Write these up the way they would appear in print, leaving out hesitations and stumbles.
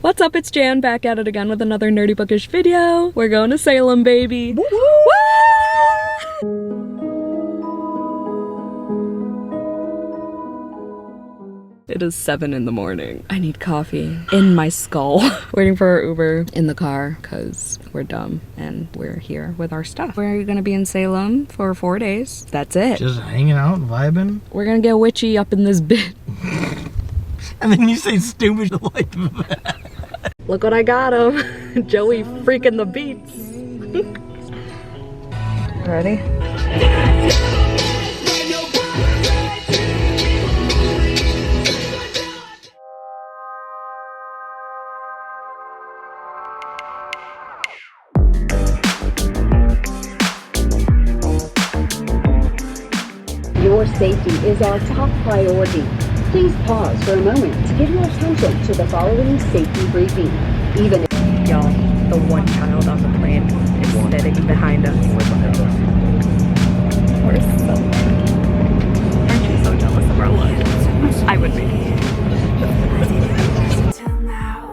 What's up, it's Jan, back at it again with another nerdy bookish video. We're going to Salem, baby. Woo! It is 7 in the morning. I need coffee in my skull. Waiting for our Uber in the car because we're dumb and we're here with our stuff. We're gonna be in Salem for 4 days. That's it. Just hanging out, vibing. We're gonna get witchy up in this bit. And then you say stupid like that. Look what I got him. Joey freaking the beats. Ready? Your safety is our top priority. Please pause for a moment to give your attention to the following safety briefing. Even if Y'all, the one child on the plane is sitting behind us. We're so lucky. Aren't you so jealous of our lives? I would be. Till now,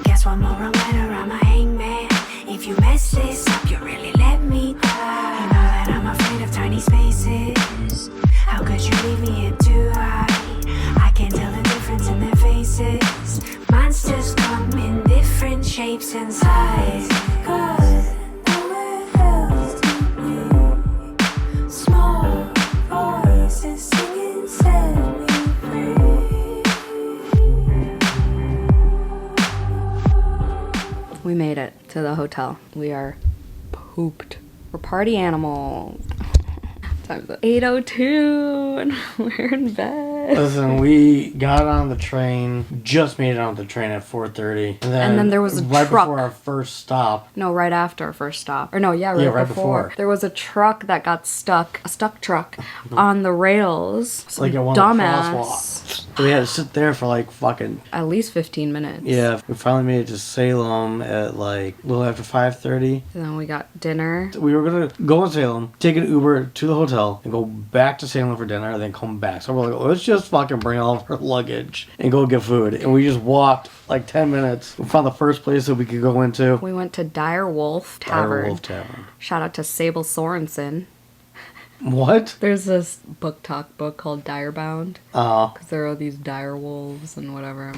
guess one more reminder, I'm a hangman. If you mess this up, you really let me down. You know that I'm afraid of tiny spaces. How could you leave me in too high? I can't tell the difference in their faces. Monsters come in different shapes and sizes. Good, nowhere else to be. Small voices singing, set me free. We made it to the hotel. We are pooped. We're party animals. Time's up 8:02 and we're in bed. Listen, we got on the train, just made it on the train at 4:30. And then there was a right truck. before our first stop. No, right after our first stop. Or no, right right before. before. There was a truck that got stuck, a stuck truck, on the rails. Some Like at one of the dumbass. crosswalks. We had to sit there for like fucking... At least 15 minutes. Yeah, we finally made it to Salem at like a little after 5:30. And then we got dinner. We were gonna go in Salem, take an Uber to the hotel, and go back to Salem for dinner, and then come back. So we're like, let's just fucking bring all of our luggage and go get food. And we just walked like 10 minutes. We found the first place that we could go into. We went to Dire Wolf Tavern. Dire Wolf Tavern. Shout out to Sable Sorensen. What? There's this book talk book called Direbound. Oh. Because there are these dire wolves and whatever.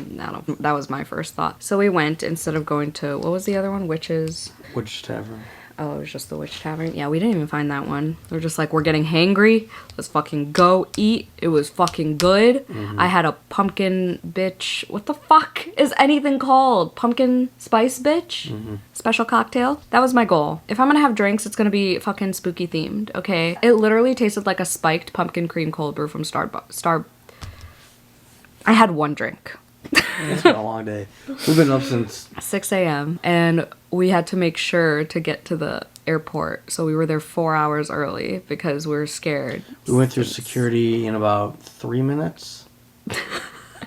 That was my first thought. So we went, instead of going to, what was the other one? Witches. Which tavern? Oh, it was just the Witch Tavern. Yeah, we didn't even find that one. We're just like, we're getting hangry. Let's fucking go eat. It was fucking good. I had a pumpkin bitch. What the fuck is anything called? Pumpkin spice bitch? Special cocktail? That was my goal. If I'm gonna have drinks, it's gonna be fucking spooky themed, okay? It literally tasted like a spiked pumpkin cream cold brew from Starbucks. I had one drink. It's been a long day. We've been up since 6 a.m. and we had to make sure to get to the airport. So we were there 4 hours early because we were scared. we went through security in about 3 minutes.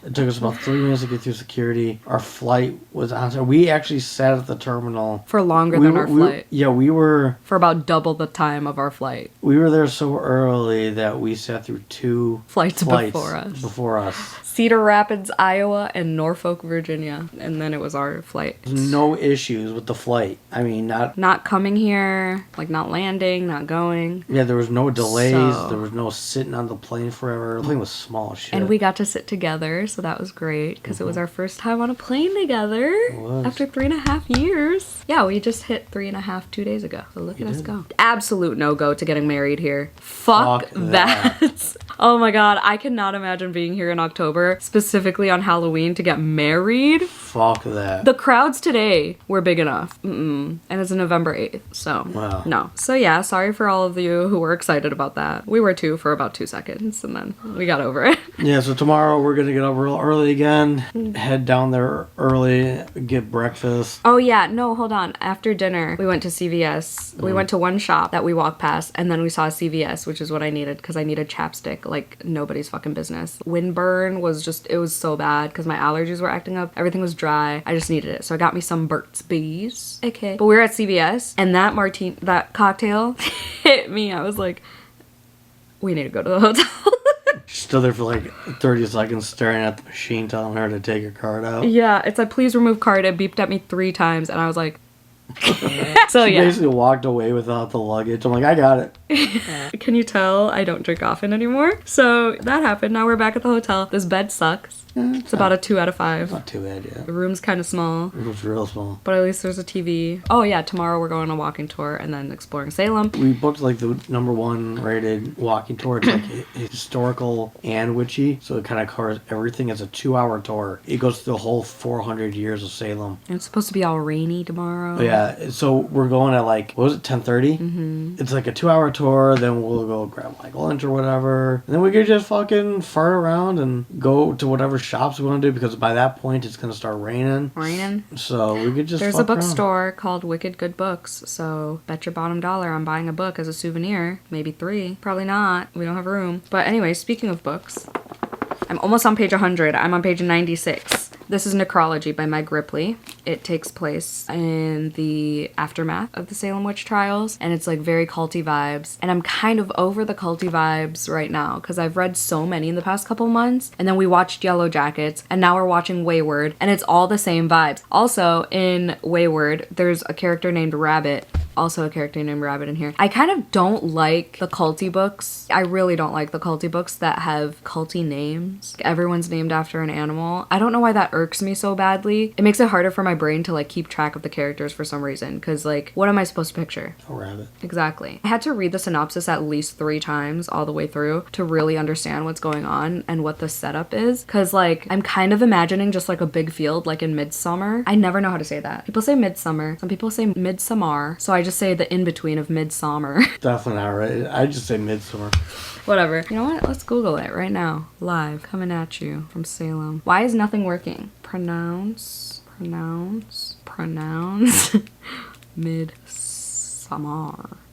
It took us about 3 minutes to get through security. Our flight was on time. We actually sat at the terminal For longer than our flight. We were For about double the time of our flight. we were there so early that we sat through two Flights flights before us. before us. Cedar Rapids, Iowa, and Norfolk, Virginia. And then it was our flight. No issues with the flight. I mean, Not coming here, like not landing, not going. there was no delays. So- There was no sitting on the plane forever. The plane was small as shit. And we got to sit together, so that was great because it was our first time on a plane together was. after 3.5 years. Yeah, we just hit 3.5 2 days ago. So look at us go. Absolute no-go to getting married here. Fuck that. Oh my god, I cannot imagine being here in October, specifically on Halloween, to get married. Fuck that. The crowds today were big enough. And it's November 8th, so Wow. no. So yeah, sorry for all of you who were excited about that. We were too for about 2 seconds, and then we got over it. Yeah, so tomorrow we're gonna get up real early again, head down there early, get breakfast. Oh yeah, no, hold on. After dinner, we went to CVS. We went to one shop that we walked past, and then we saw CVS, which is what I needed, because I needed chapstick like nobody's fucking business. Windburn was just, it was so bad, because my allergies were acting up. Everything was dry. I just needed it. So I got me some Burt's Bees. Okay. But we were at CVS, and that cocktail hit me. I was like, we need to go to the hotel. stood there for like 30 seconds staring at the machine telling her to take her card out. Yeah, it said, please remove card. It beeped at me 3 times, and I was like... So She yeah. basically walked away without the luggage. I'm like, I got it. Can you tell I don't drink often anymore? So that happened. Now we're back at the hotel. This bed sucks. It's about a 2 out of 5. Not too bad, yeah. The room's kind of small, It was real small. but at least there's a TV. Oh yeah, tomorrow we're going on a walking tour and then exploring Salem. We booked like the #1 rated walking tour. It's like historical and witchy, so it kind of covers everything. It's a 2-hour tour. It goes through the whole 400 years of Salem. And it's supposed to be all rainy tomorrow. But yeah, so we're going at like, what was it, 10:30? Mm-hmm. It's like a 2-hour tour, then we'll go grab like lunch or whatever. And then we could just fucking fart around and go to whatever shops we want to do, because by that point it's going to start raining. Raining. So we could just There's a fuck around. bookstore called Wicked Good Books, so bet your bottom dollar I'm buying a book as a souvenir. Maybe 3. Probably not. We don't have room. But anyway, speaking of books, I'm almost on page 100. I'm on page 96. This is Necrology by Meg Ripley. It takes place in the aftermath of the Salem witch trials, and it's like very culty vibes. And I'm kind of over the culty vibes right now because I've read so many in the past couple months, and then we watched Yellow Jackets, and now we're watching Wayward, and it's all the same vibes. Also, in Wayward, there's a character named Rabbit. Also a character named Rabbit in here. I kind of don't like the culty books. I really don't like the culty books that have culty names. Everyone's named after an animal. I don't know why that irks me so badly. It makes it harder for my brain to like keep track of the characters for some reason. Cause like, what am I supposed to picture? A rabbit. Exactly. I had to read the synopsis at least 3 times all the way through to really understand what's going on and what the setup is. Cause like, I'm kind of imagining just like a big field like in Midsummer. I never know how to say that. People say Midsummer. Some people say Midsummer. So I just say the in-between of Midsummer. Definitely not right. I just say Midsummer. Whatever. You know what? Let's Google it right now. Live. Coming at you from Salem. Why is nothing working? Pronounce. Midsummer.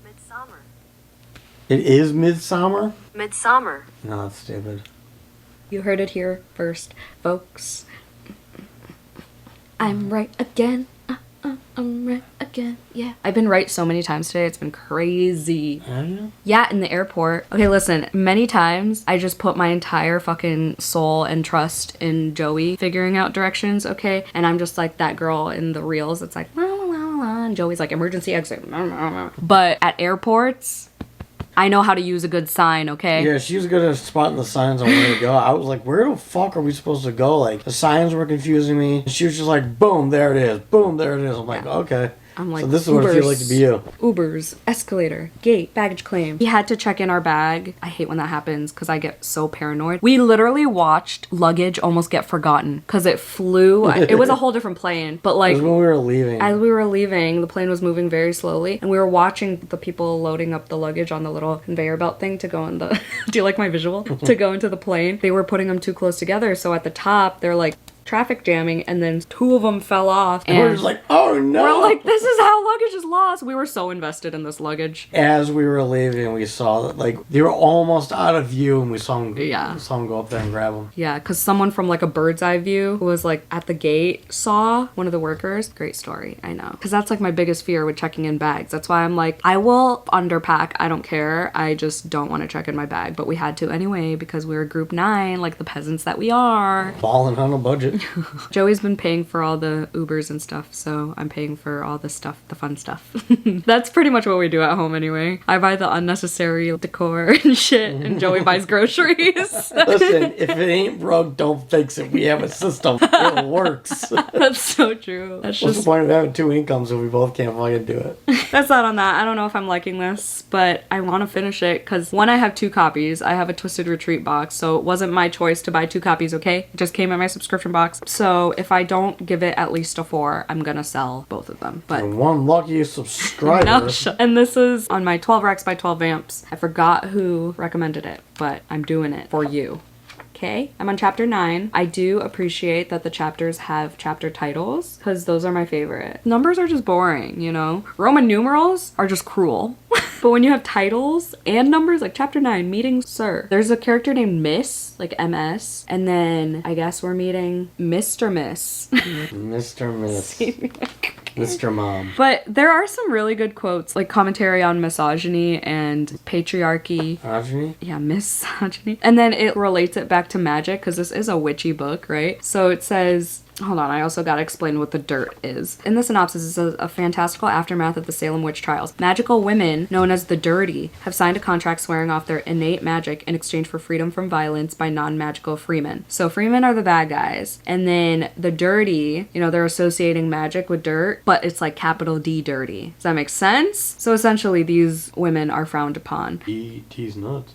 Midsummer. It is Midsummer? Midsummer. No, that's stupid. You heard it here first, folks. I'm right again. I'm right again. Yeah. I've been right so many times today. It's been crazy. Yeah, in the airport. Okay, listen. Many times I just put my entire fucking soul and trust in Joey figuring out directions, okay? And I'm just like that girl in the reels. It's like, la, la, la, la, and Joey's like, emergency exit. But at airports, I know how to use a good sign, okay? Yeah, she was good at spotting the signs on where to go. I was like, where the fuck are we supposed to go? Like, the signs were confusing me. She was just like, boom, there it is. Boom, there it is. I'm like, okay. I'm like, so this is what it feels like to be you. Ubers, escalator, gate, baggage claim. We had to check in our bag. I hate when that happens because I get so paranoid. We literally watched luggage almost get forgotten because it flew. It was a whole different plane, but like, It was when we were leaving. as we were leaving, the plane was moving very slowly, and we were watching the people loading up the luggage on the little conveyor belt thing to go in the... Do you like my visual? To go into the plane. They were putting them too close together, so at the top, they're like traffic jamming, and then 2 of them fell off. And we're just like, oh no! we're like, this is how luggage is lost. We were so invested in this luggage. As we were leaving, we saw that, like, they were almost out of view, and we saw them, saw them go up there and grab them. Yeah, because someone from like a bird's eye view who was like at the gate saw one of the workers. Great story, I know. Because that's like my biggest fear with checking in bags. That's why I'm like, I will underpack. I don't care. I just don't want to check in my bag. But we had to anyway because we were group 9, like the peasants that we are. Balling on a budget. Joey's been paying for all the Ubers and stuff, so I'm paying for all the stuff, the fun stuff. That's pretty much what we do at home anyway. I buy the unnecessary decor and shit, and Joey buys groceries. Listen, if it ain't broke, don't fix it. We have a system. It works. That's so true. That's What's just... the point of having 2 incomes if we both can't fucking do it? That's not on that. I don't know if I'm liking this, but I want to finish it because one, I have 2 copies. I have a Twisted Retreat box, so it wasn't my choice to buy 2 copies, okay? It just came in my subscription box. So if I don't give it at least a 4, I'm gonna sell both of them. But And one lucky subscriber. no, and this is on my 12 Racks by 12 Amps. I forgot who recommended it, but I'm doing it for you. Okay, I'm on chapter 9. I do appreciate that the chapters have chapter titles because those are my favorite. Numbers are just boring, you know? Roman numerals are just cruel. But when you have titles and numbers, like chapter 9, meeting Sir. There's a character named Miss, like MS, and then I guess we're meeting Mr. Miss. Mr. Miss. Mr. Mom. But there are some really good quotes, like commentary on misogyny and patriarchy. Misogyny? Yeah, misogyny. And then it relates it back to magic, because this is a witchy book, right? So it says... Hold on, I also gotta explain what the dirt is. In the synopsis, it says, a fantastical aftermath of the Salem witch trials. Magical women, known as the Dirty, have signed a contract swearing off their innate magic in exchange for freedom from violence by non-magical freemen. So freemen are the bad guys. And then the Dirty, you know, they're associating magic with dirt, but it's like capital D dirty. Does that make sense? So essentially, these women are frowned upon. He's nuts.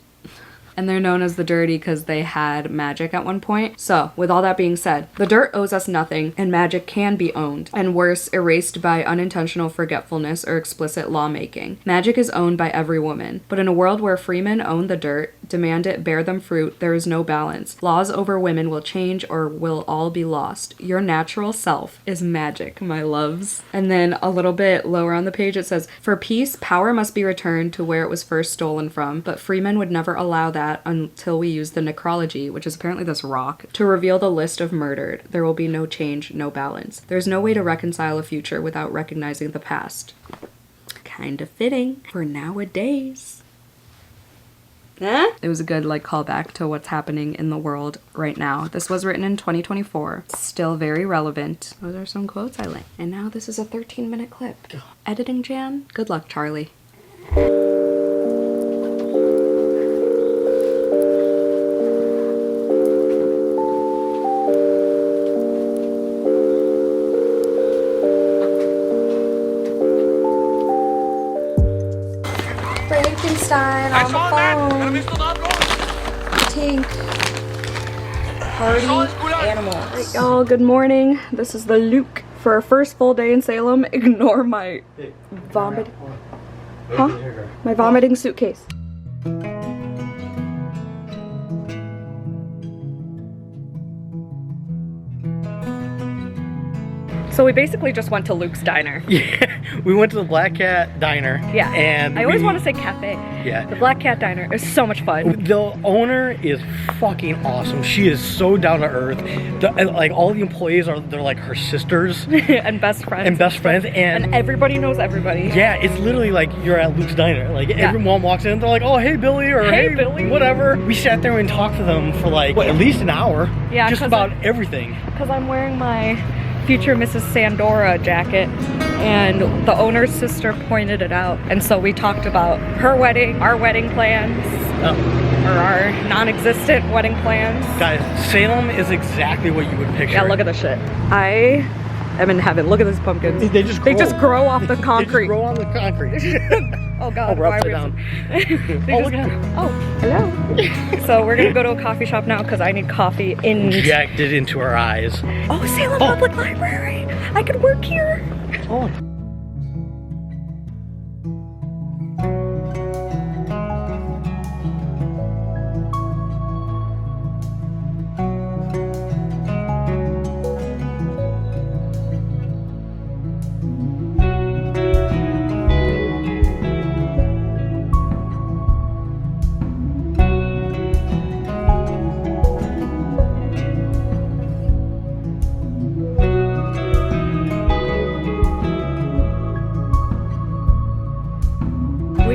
And they're known as the Dirty because they had magic at one point. So, with all that being said, the dirt owes us nothing, and magic can be owned, and worse, erased by unintentional forgetfulness or explicit lawmaking. Magic is owned by every woman, but in a world where freemen own the dirt, demand it, bear them fruit, there is no balance. Laws over women will change or will all be lost. Your natural self is magic, my loves. And then a little bit lower on the page it says, for peace, power must be returned to where it was first stolen from, but freemen would never allow that until we use the necrology, which is apparently this rock, to reveal the list of murdered. There will be no change, no balance. There's no way to reconcile a future without recognizing the past. Kind of fitting for nowadays. It was a good callback to what's happening in the world right now. This was written in 2024. Still very relevant. Those are some quotes I like. And now this is a 13-minute clip. Editing Jan? Good luck, Charlie. Frankenstein on the phone. Tink. Party animals. Right, y'all, good morning. This is the Luke for our first full day in Salem. Ignore my vomit. Huh? My vomiting suitcase. So we basically just went to Luke's Diner. Yeah, we went to the Black Cat Diner. Yeah. And I always want to say cafe. Yeah. The Black Cat Diner is so much fun. The owner is fucking awesome. She is so down to earth. All the employees they're like her sisters. And best friends. And everybody knows everybody. Yeah, it's literally like you're at Luke's Diner. Everyone walks in, they're like, oh, hey, Billy, or hey, Billy, whatever. We sat there and talked to them for at least an hour. Yeah, just about everything. Because I'm wearing my future Mrs. Sandora jacket, and the owner's sister pointed it out, and so we talked about her wedding, our wedding plans, or our non-existent wedding plans. Guys, Salem is exactly what you would picture. Yeah, look at this shit. I am in heaven. Look at these pumpkins. They just grow off the concrete. They just grow on the concrete. Oh god, we're upside down. Look at him. Oh, hello. So we're gonna go to a coffee shop now because I need coffee injected into our eyes. Oh, Salem Public Library. I could work here. Oh.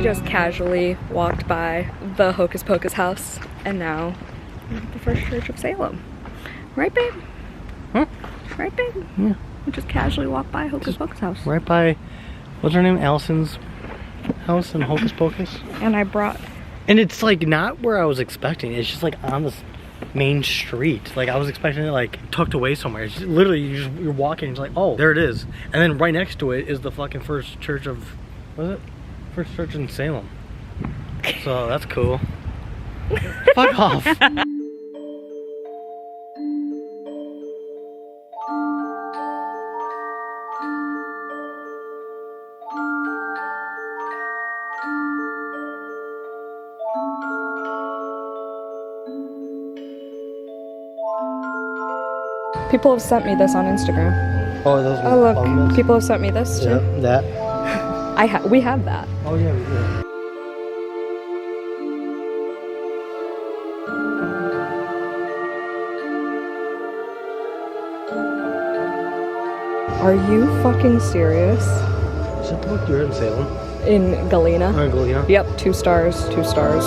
Just casually walked by the Hocus Pocus house, and now we're at the First Church of Salem. Right, babe? Huh? Right, babe? Yeah. We just casually walked by Hocus Pocus house. Right by, what's her name? Allison's house in Hocus Pocus. And I brought... And it's not where I was expecting. It's just on this main street. I was expecting it tucked away somewhere. It's just, literally, you're walking and it's oh, there it is. And then right next to it is the fucking First Church of, what is it? First church in Salem. So that's cool. Fuck off. People have sent me this on Instagram. Oh, those Oh look, people have sent me this too. Yeah, that. We have that. Oh yeah, we do. Are you fucking serious? Is that the book you're in Salem? In Galena? Oh, in Galena? Yep, 2 stars, 2 stars.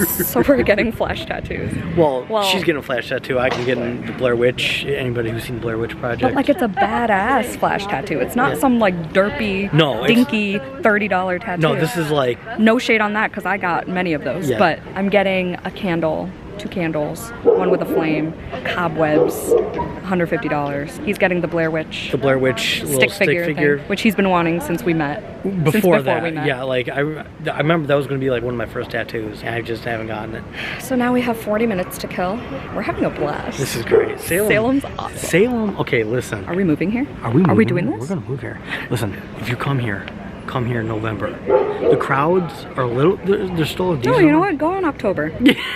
So we're getting flash tattoos. Well, Well- she's getting a flash tattoo. I can get in the Blair Witch. Anybody who's seen the Blair Witch Project. But like it's a badass flash tattoo. It's not some like derpy, No, it's- dinky $30 tattoo. No, this is like... No shade on that because I got many of those. Yeah. But I'm getting a candle, 2 candles, one with a flame, cobwebs, $150. He's getting the Blair Witch. The Blair Witch little stick figure thing, which he's been wanting since we met. Before we that, met. yeah, like I remember that was going to be like one of my first tattoos, and I just haven't gotten it. So now we have 40 minutes to kill. We're having a blast. This is great. Salem's awesome. Salem. Okay, listen. Are we moving here? Are we moving? doing this? We're gonna move here. Listen, if you come here in November. The crowds are a little. They're still a decent. No, you know what? Go in October.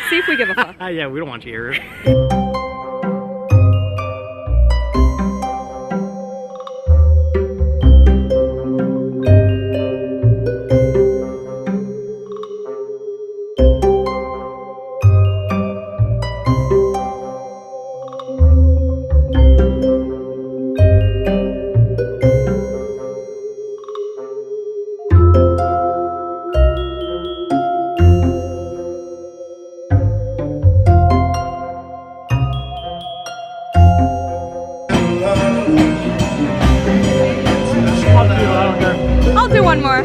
See if we give a fuck. Yeah, we don't want you here. I'll do one more.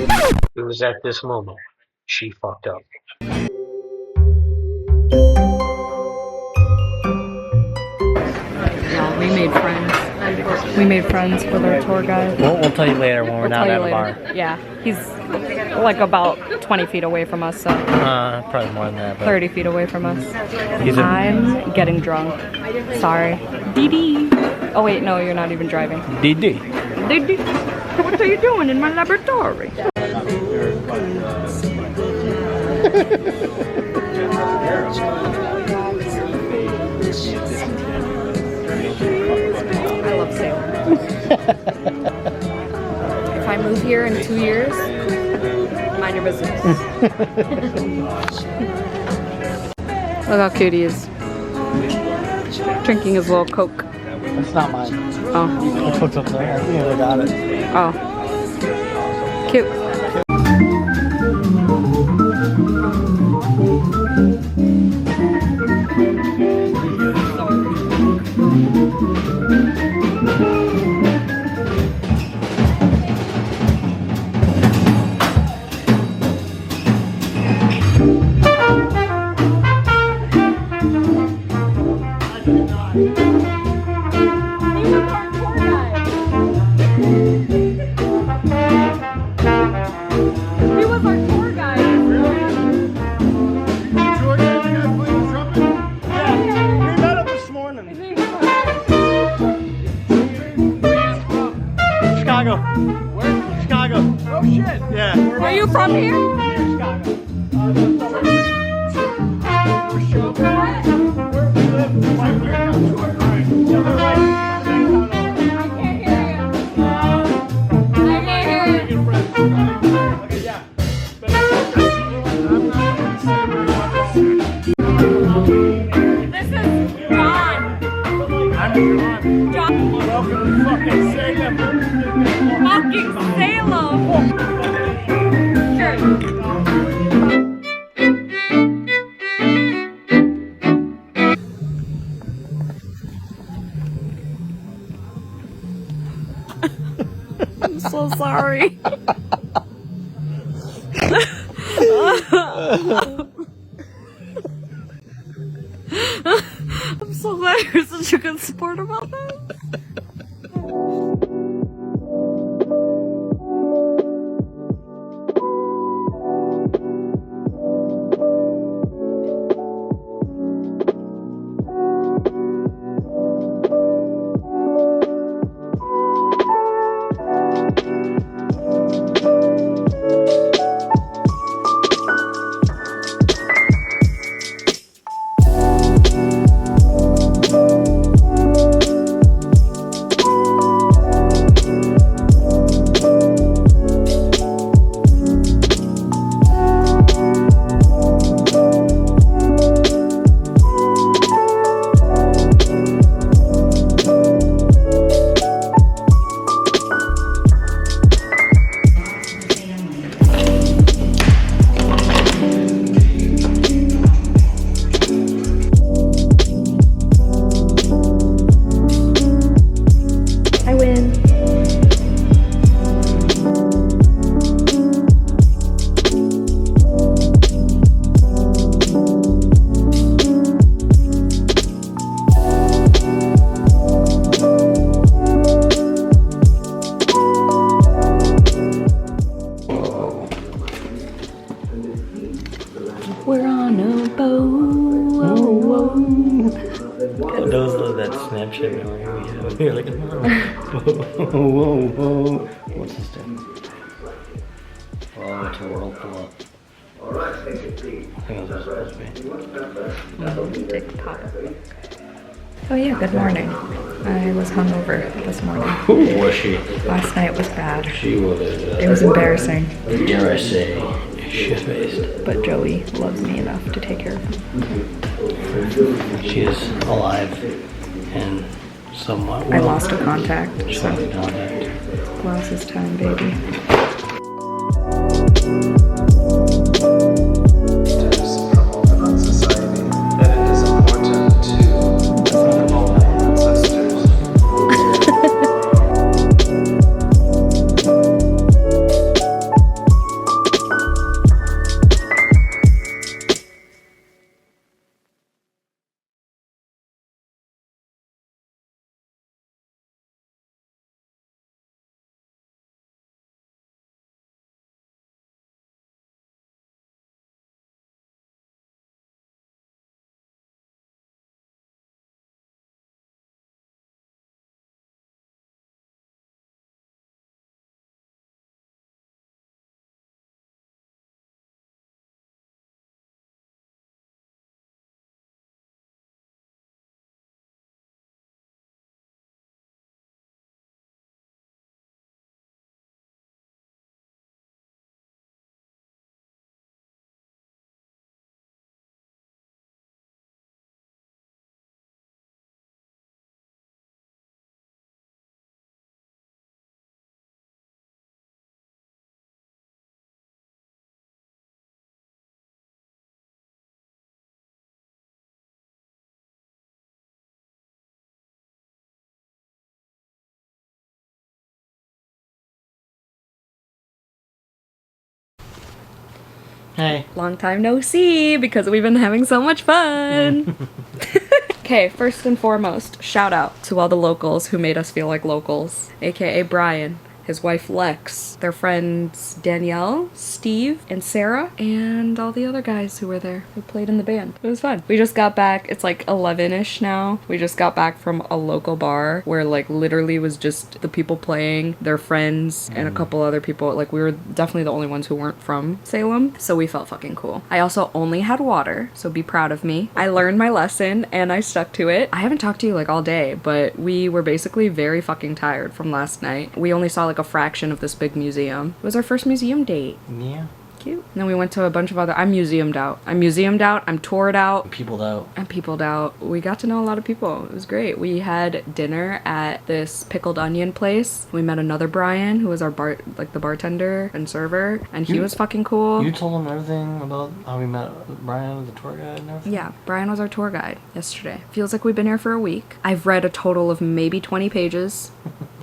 It was at this moment she fucked up. Yeah, we made friends. We made friends with our tour guide. We'll tell you later when we're not at a bar. Yeah, he's like about 20 feet away from us, so Probably more than that. But 30 feet away from us. He's a- I'm getting drunk. Sorry. Dee. Oh wait, no, you're not even driving. DD. Dee. What are you doing in my laboratory? I love Salem. If I move here in 2 years, mind your business. Look how cute he is. Drinking his little Coke. That's not mine. Oh. It's hooked up there. I think I got it. Oh. Cute. Chicago. Where? Chicago. Oh shit. Yeah. Are you from here? Chicago. We live like we're down short. Right. Yeah, we're like welcome to fucking Salem. Fucking Salem. Sure. I'm so sorry. I'm so glad you're such a good sport about that. We're on a boat. Those are that Snapchat memory we have. You're like, whoa, whoa. What's this do? Oh, it's a whirlpool. I think that's what it's supposed to be. TikTok. Oh yeah, good morning. I was hungover this morning. Who was she? Last night was bad. She was, It was embarrassing. dare I say, shit-faced. But Joey loves me enough to take care of him. She is alive and somewhat I well. lost a contact, so Lost contact. lost his time, baby. Hey. Long time no see because we've been having so much fun. Okay, first and foremost, shout out to all the locals who made us feel like locals, aka Brian, his wife Lex, their friends Danielle, Steve, and Sarah, and all the other guys who were there who played in the band. It was fun. We just got back. It's like 11-ish now. We just got back from a local bar where like literally was just the people playing, their friends, and a couple other people. Like we were definitely the only ones who weren't from Salem, so we felt fucking cool. I also only had water, so be proud of me. I learned my lesson and I stuck to it. I haven't talked to you like all day, but we were basically very fucking tired from last night. We only saw like a fraction of this big museum. It was our first museum date. Yeah. Cute. And then we went to a bunch of other. I'm museumed out. I'm toured out. I'm peopled out. We got to know a lot of people. It was great. We had dinner at this pickled onion place. We met another Brian who was our the bartender and server, and he was fucking cool. You told him everything about how we met Brian, the tour guide, and everything? Yeah, Brian was our tour guide yesterday. Feels like we've been here for a week. I've read a total of maybe 20 pages.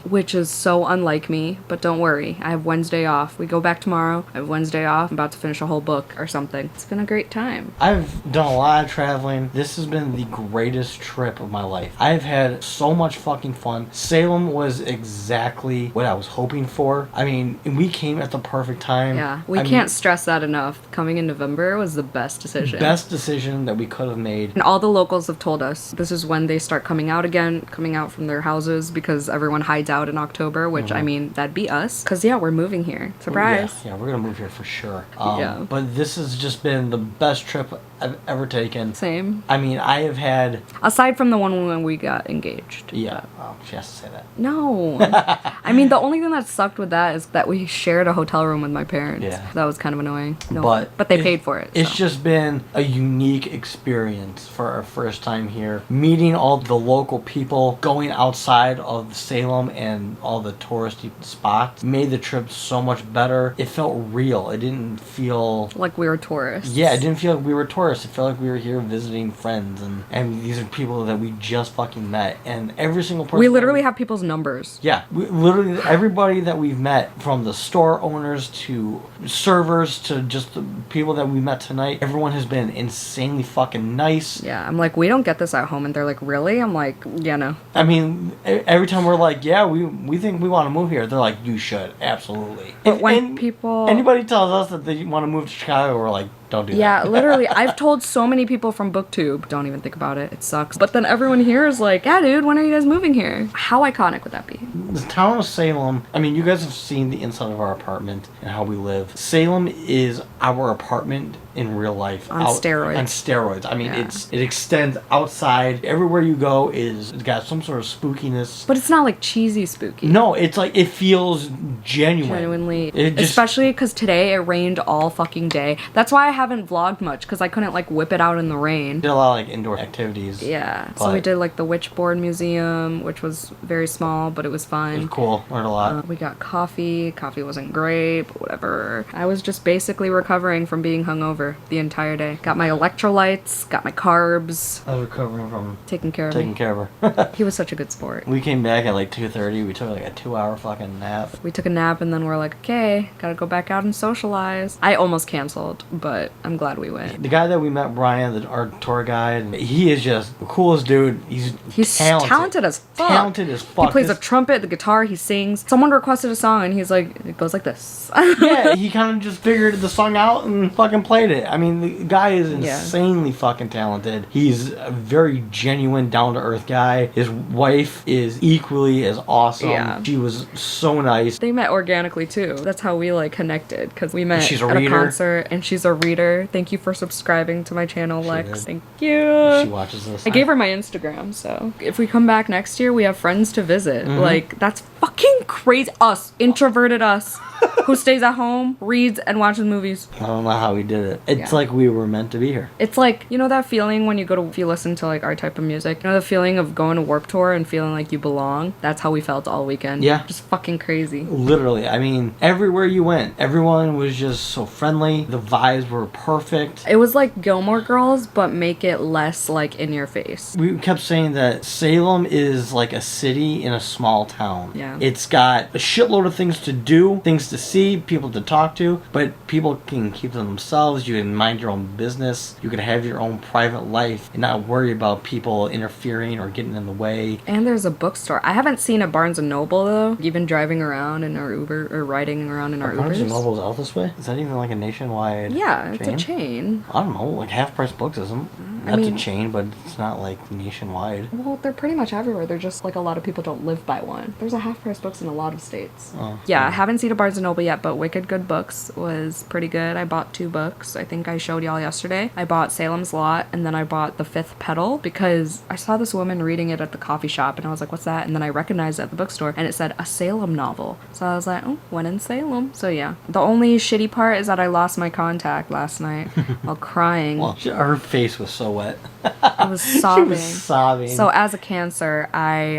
Which is so unlike me, but don't worry, I have Wednesday off. We go back tomorrow, I have Wednesday off, I'm about to finish a whole book or something. It's been a great time. I've done a lot of traveling. This has been the greatest trip of my life. I've had so much fucking fun. Salem was exactly what I was hoping for. I mean, we came at the perfect time. Yeah, we can't stress that enough. Coming in November was the best decision. Best decision that we could have made. And all the locals have told us this is when they start coming out again, coming out from their houses because everyone hides out in October, which I mean, that'd be us. Because yeah, we're moving here. Surprise. Yeah, we're gonna move here for sure. Yeah. But this has just been the best trip I've ever taken. Same. I mean, I have had... Aside from the one when we got engaged. Yeah. Oh, she has to say that. No. I mean, the only thing that sucked with that is that we shared a hotel room with my parents. Yeah. That was kind of annoying. No, But they paid for it. It's so. just been a unique experience for our first time here. Meeting all the local people, going outside of Salem and all the touristy spots made the trip so much better. It felt real. It didn't feel... like we were tourists. Yeah, it didn't feel like we were tourists. It felt like we were here visiting friends, and these are people that we just fucking met. And every single person... We literally have people's numbers. Yeah, literally everybody that we've met, from the store owners to servers to just the people that we met tonight, everyone has been insanely fucking nice. Yeah, I'm like, we don't get this at home, and they're like, really? I'm like, yeah, no. I mean, every time we're like, yeah, we think we want to move here, they're like, you should, absolutely. But when people... Anybody tells us that they want to move to Chicago, we're like, don't do that. Yeah, literally. I've told so many people from BookTube, don't even think about it. It sucks. But then everyone here is like, yeah, dude, when are you guys moving here? How iconic would that be? The town of Salem, I mean, you guys have seen the inside of our apartment and how we live. Salem is our apartment in real life. On steroids. On steroids. I mean, Yeah. it extends outside. Everywhere you go it's got some sort of spookiness. But it's not like cheesy spooky. No, it's like, it feels genuine. Genuinely. It just- Especially because today it rained all fucking day. That's why I haven't vlogged much, because I couldn't like whip it out in the rain. Did a lot of like indoor activities. Yeah. So we But- did like the Witchboard Museum, which was very small, but it was It fun. was cool. Learned a lot. We got coffee. Coffee wasn't great, but whatever. I was just basically recovering from being hungover the entire day. Got my electrolytes, got my carbs, I was recovering from taking care of taking me. care of her. He was such a good sport. We came back at like 2:30. We took like a 2-hour fucking nap. We took a nap and then we're like, okay, gotta go back out and socialize. I almost canceled, but I'm glad we went. The guy that we met, Brian, our tour guide, he is just the coolest dude. He's talented as fuck. Talented as fuck. He plays a trumpet, the guitar, he sings. Someone requested a song and he's like, it goes like this. Yeah, he kind of just figured the song out and fucking played it. I mean, the guy is insanely fucking talented. He's a very genuine, down-to-earth guy. His wife is equally as awesome. Yeah. She was so nice. They met organically too. That's how we like connected, because we met She's a at a reader. concert, and she's a reader. Thank you for subscribing to my channel, Lex. did. Thank you. She watches this. I gave her my Instagram, so if we come back next year, we have friends to visit. Mm-hmm. Like, that's fucking crazy. Us, introverted us, who stays at home, reads, and watches movies. I don't know how we did it. It's Yeah. like we were meant to be here. It's like, you know that feeling when if you listen to like our type of music, you know the feeling of going to Warped Tour and feeling like you belong? That's how we felt all weekend. Yeah. Just fucking crazy. Literally, I mean, everywhere you went, everyone was just so friendly. The vibes were perfect. It was like Gilmore Girls, but make it less like in your face. We kept saying that Salem is like a city in a small town. Yeah. It's got a shitload of things to do, things to see, people to talk to, but people can keep to themselves. You can mind your own business. You can have your own private life and not worry about people interfering or getting in the way. And there's a bookstore. I haven't seen a Barnes & Noble, though. Even driving around in our Uber, or riding around in our Barnes Ubers. & Noble's out this way? Is that even like a nationwide Yeah, it's a chain. I don't know, like Half Price Books isn't. That's a chain, but it's not like nationwide. Well, they're pretty much everywhere. They're just like a lot of people don't live by one. There's a Half Price Books in a lot of states. Oh, yeah, I haven't seen a Barnes & Noble yet, but Wicked Good Books was pretty good. I bought 2 books. I think I showed y'all yesterday. I bought Salem's Lot, and then I bought The Fifth Petal because I saw this woman reading it at the coffee shop, and I was like, what's that? And then I recognized it at the bookstore, and it said a Salem novel. So I was like, oh, when in Salem. So yeah. The only shitty part is that I lost my contact last night while crying. Well, her face was so wet. I was sobbing. She was sobbing. So as a Cancer,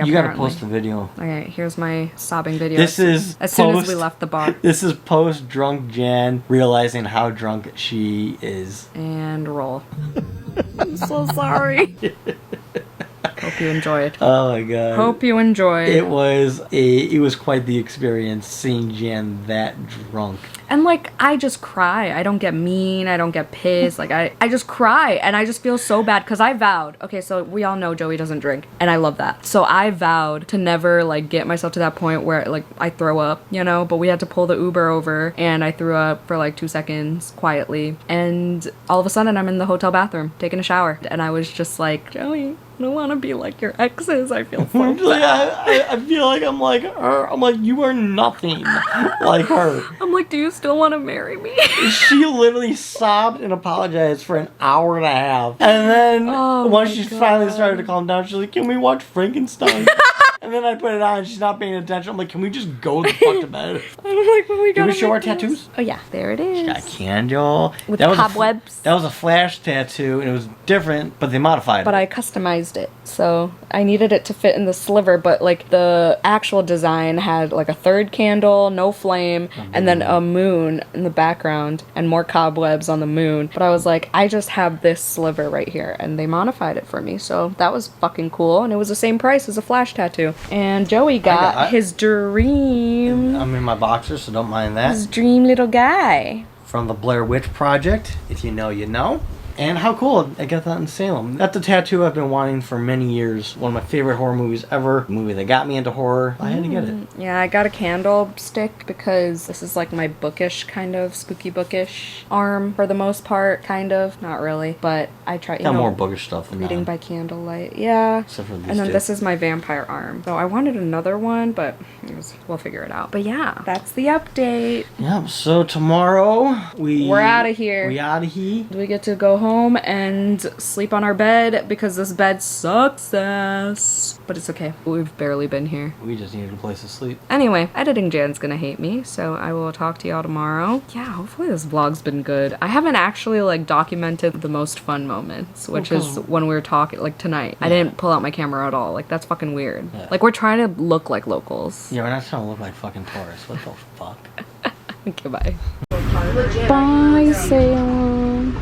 You gotta post the video. Okay, here's my sobbing video. This is as soon as we left the bar. This is post drunk Jan realizing how drunk she is. And roll. I'm so sorry. Hope you enjoyed. Oh my god. Hope you enjoyed. It was quite the experience seeing Jan that drunk. And like, I just cry. I don't get mean. I don't get pissed. Like, I just cry. And I just feel so bad because I vowed. Okay, so we all know Joey doesn't drink. And I love that. So I vowed to never like get myself to that point where like I throw up, you know? But we had to pull the Uber over and I threw up for like 2 seconds quietly. And all of a sudden I'm in the hotel bathroom taking a shower. And I was just like, Joey, I don't want to be like your exes. I feel so bad. I feel like I'm like her. I'm like, you are nothing like her. I'm like, do you still want to marry me? She literally sobbed and apologized for an hour and a half. And then once she finally started to calm down, she's like, can we watch Frankenstein? And then I put it on and she's not paying attention. I'm like, can we just go the fuck to bed? I'm like, when we Can we show our tattoos? Oh yeah, there it is. She got a candle. With cobwebs. That was a flash tattoo and it was different, but they modified But it. I customized it. So I needed it to fit in the sliver, but like the actual design had like a 3rd candle, no flame, and then a moon in the background and more cobwebs on the moon. But I was like, I just have this sliver right here, and they modified it for me. So that was fucking cool, and it was the same price as a flash tattoo. And Joey got his dream. I'm in my boxers, so don't mind that. His dream little guy. From the Blair Witch Project. If you know, you know. And how cool, I got that in Salem. That's a tattoo I've been wanting for many years. One of my favorite horror movies ever. A movie that got me into horror. I had to get it. Yeah, I got a candlestick because this is like my bookish kind of, spooky bookish arm for the most part, kind of. Not really, but I try, Got more bookish stuff than reading that. by candlelight. Yeah. Except for these And then two. this is my vampire arm. So I wanted another one, but we'll figure it out. But yeah, that's the update. Yep, so tomorrow We're out of here. We out of here. We get to go home and sleep on our bed because this bed sucks ass. But it's okay. We've barely been here. We just needed a place to sleep. Anyway, editing Jan's gonna hate me, so I will talk to y'all tomorrow. Yeah, hopefully this vlog's been good. I haven't actually like documented the most fun moments, which is when we were talking, like tonight. Yeah. I didn't pull out my camera at all. Like, that's fucking weird. Yeah. Like, we're trying to look like locals. Yeah, we're not trying to look like fucking tourists. What the fuck? Okay, bye. Bye, Salem.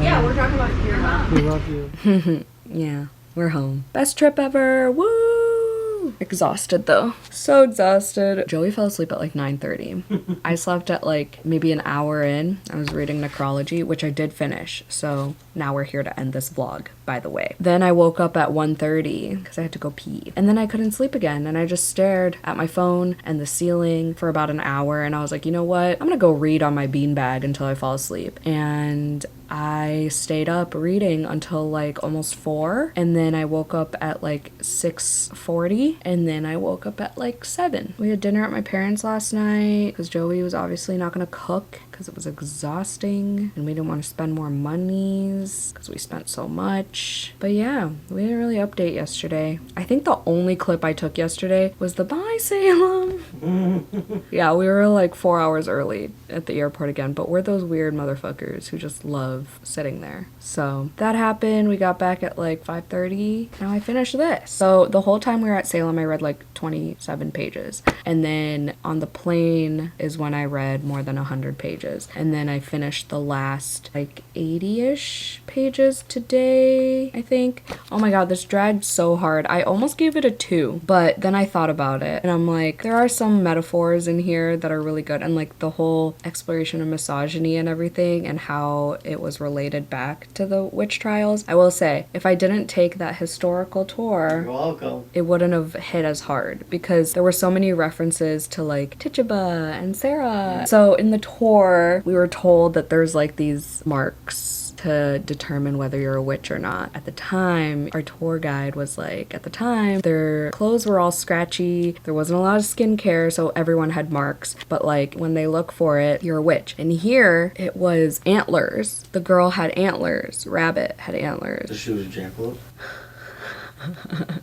Yeah, we're talking about your mom. We love you. Yeah, we're home. Best trip ever. Woo! Exhausted though. So exhausted. Joey fell asleep at like 9:30. I slept at like maybe an hour in. I was reading Necrology, which I did finish. So now we're here to end this vlog, by the way. Then I woke up at 1:30 because I had to go pee. And then I couldn't sleep again. And I just stared at my phone and the ceiling for about an hour. And I was like, you know what? I'm gonna go read on my beanbag until I fall asleep. And I stayed up reading until like almost 4, and then I woke up at like 6:40, and then I woke up at like 7. We had dinner at my parents' last night because Joey was obviously not gonna cook because it was exhausting and we didn't want to spend more monies because we spent so much. But yeah, we didn't really update yesterday. I think the only clip I took yesterday was the bye Salem. Yeah, we were like 4 hours early at the airport again, but we're those weird motherfuckers who just love sitting there. So that happened. We got back at like 5:30. Now I finished this. So the whole time we were at Salem, I read like 27 pages. And then on the plane is when I read more than 100 pages. And then I finished the last like 80-ish pages today, I think. Oh my god, this dragged so hard. I almost gave it a 2, but then I thought about it and I'm like, there are some metaphors in here that are really good, and like the whole exploration of misogyny and everything and how it was related back to the witch trials. I will say, if I didn't take that historical tour, You're welcome. it wouldn't have hit as hard because there were so many references to like Tituba and Sarah. So in the tour, we were told that there's like these marks to determine whether you're a witch or not. At the time, our tour guide was like, at the time, their clothes were all scratchy, there wasn't a lot of skincare, so everyone had marks. But like, when they look for it, you're a witch. And here, it was antlers. The girl had antlers. Rabbit had antlers. The shoe was jackalope.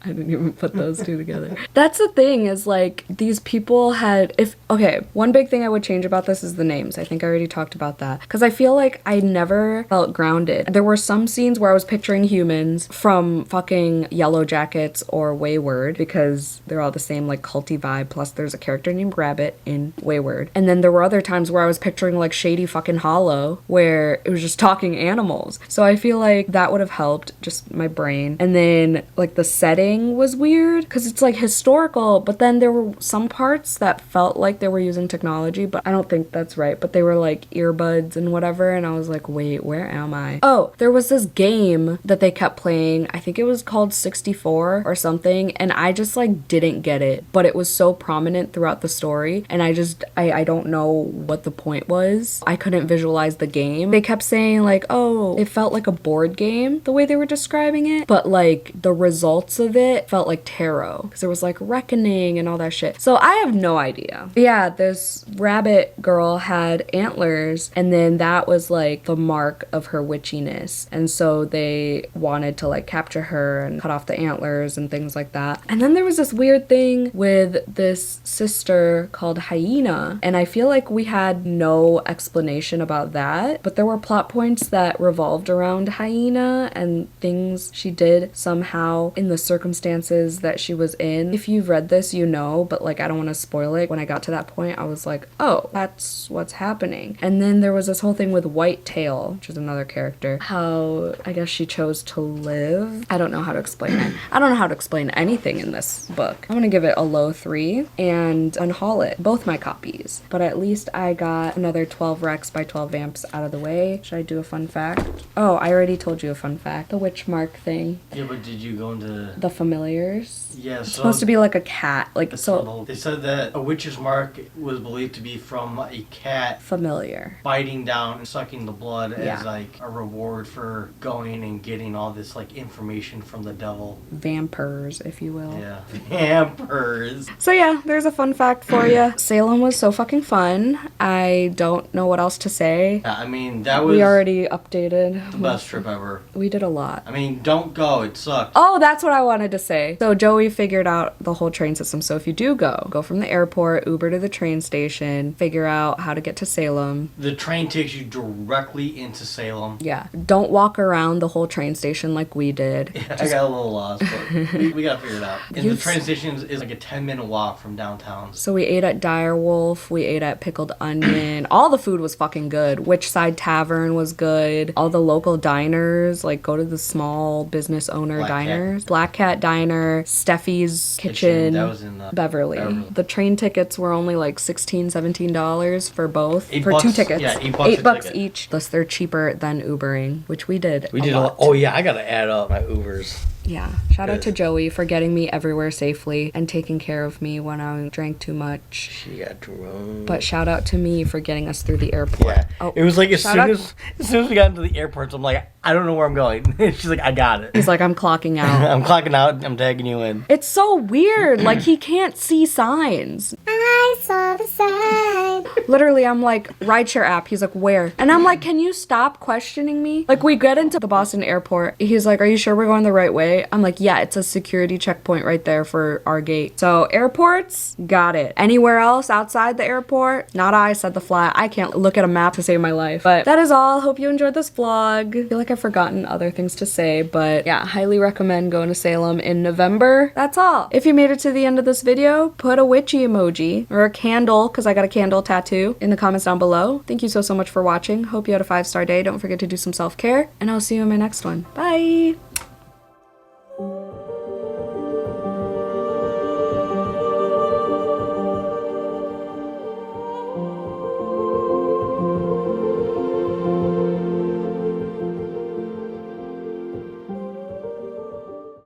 I didn't even put those two together. That's the thing, is like, these people had, okay, one big thing I would change about this is the names. I think I already talked about that. Because I feel like I never felt grounded. There were some scenes where I was picturing humans from fucking Yellow Jackets or Wayward, because they're all the same like culty vibe, plus there's a character named Rabbit in Wayward. And then there were other times where I was picturing like Shady fucking Hollow, where it was just talking animals. So I feel like that would have helped just my brain. And then like the setting was weird because it's like historical, but then there were some parts that felt like they were using technology, but I don't think that's right. But they were like earbuds and whatever, and I was like, wait, where am I? Oh, there was this game that they kept playing. I think it was called 64 or something, and I just like didn't get it, but it was so prominent throughout the story, and I don't know what the point was. I couldn't visualize the game. They kept saying like, oh, it felt like a board game the way they were describing it, but like the results of it felt like tarot because there was like reckoning and all that shit. So I have no idea. But yeah, this rabbit girl had antlers, and then that was like the mark of her witchiness, and so they wanted to like capture her and cut off the antlers and things like that. And then there was this weird thing with this sister called Hyena, and I feel like we had no explanation about that, but there were plot points that revolved around Hyena and things she did somehow in the circumstances that she was in. If you've read this, you know, but like I don't want to spoil it. When I got to that point, I was like, oh, that's what's happening. And then there was this whole thing with Whitetail, which is another character, how I guess she chose to live. I don't know how to explain it. I don't know how to explain anything in this book. I'm gonna give it a low 3 and unhaul it, both my copies. But at least I got another 12 Rex by 12 Vamps out of the way. Should I do a fun fact? Oh, I already told you a fun fact. The witch mark thing. Yeah, but did you go into the familiars? Yeah, it's supposed to be like a cat. Like, so they said that a witch's mark was believed to be from a cat familiar biting down and sucking the blood as like a reward for going and getting all this like information from the devil. Vampires, if you will. Yeah. Vampires. So yeah, there's a fun fact for you. Salem was so fucking fun. I don't know what else to say. Yeah, I mean, that was... We already updated. The best trip ever. We did a lot. I mean, don't go. It sucked. Oh, that's what I wanted to say. So Joey figured out the whole train system. So if you do go from the airport, Uber to the train station, figure out how to get to Salem. The train takes you directly into Salem. Yeah. Don't walk around the whole train station like we did. Yeah, I got a little lost, but we got to figure it out. And the train station is like a 10-minute walk from downtown. So we ate at Direwolf. We ate at Pickled Onion. All the food was fucking good. Witchside Tavern was good. All the local diners, like go to the small business owner diners. Black Cat Diner, Steffi's Kitchen. That was in Beverly. The train tickets were only like $16, $17 for both. $8 for 2 tickets. Yeah, $8 each. Thus they're cheaper than Ubering, which we did. We did a lot. Oh yeah, I gotta add up my Ubers. Yeah. Shout out to Joey for getting me everywhere safely and taking care of me when I drank too much. She got drunk. But shout out to me for getting us through the airport. Yeah. Oh, it was like as soon as we got into the airport, I'm like, I don't know where I'm going. She's like, I got it. He's like, I'm clocking out. I'm clocking out. I'm tagging you in. It's so weird. Like, he can't see signs. I saw the sign. Literally, I'm like, rideshare app. He's like, where? And I'm like, can you stop questioning me? Like, we get into the Boston airport. He's like, are you sure we're going the right way? I'm like, yeah, it's a security checkpoint right there for our gate. So airports, got it. Anywhere else outside the airport? Not I, said the fly. I can't look at a map to save my life. But that is all. Hope you enjoyed this vlog. I feel like I've forgotten other things to say, but yeah, highly recommend going to Salem in November. That's all. If you made it to the end of this video, put a witchy emoji or a candle, because I got a candle tattoo, in the comments down below. Thank you so much for watching. Hope you had a 5-star day. Don't forget to do some self-care, and I'll see you in my next one. Bye!